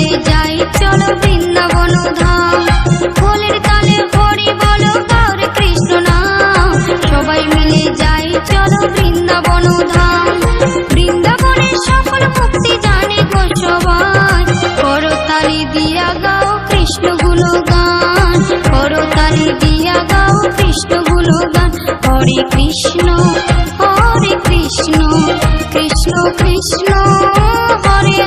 মিলে যাই চলো বৃন্দাবন ধাম। খোলের তালে হরি বলো গৌর কৃষ্ণ নাম, সবাই মিলে যাই চলো বৃন্দাবন ধাম। বৃন্দাবনের সকল মুক্তি জানে গো সবাই, করতালি দিয়া গাও কৃষ্ণ গুণগান, করতালি দিয়া গাও কৃষ্ণ গুণগান। হরে কৃষ্ণ কৃষ্ণ কৃষ্ণ কৃষ্ণ হরে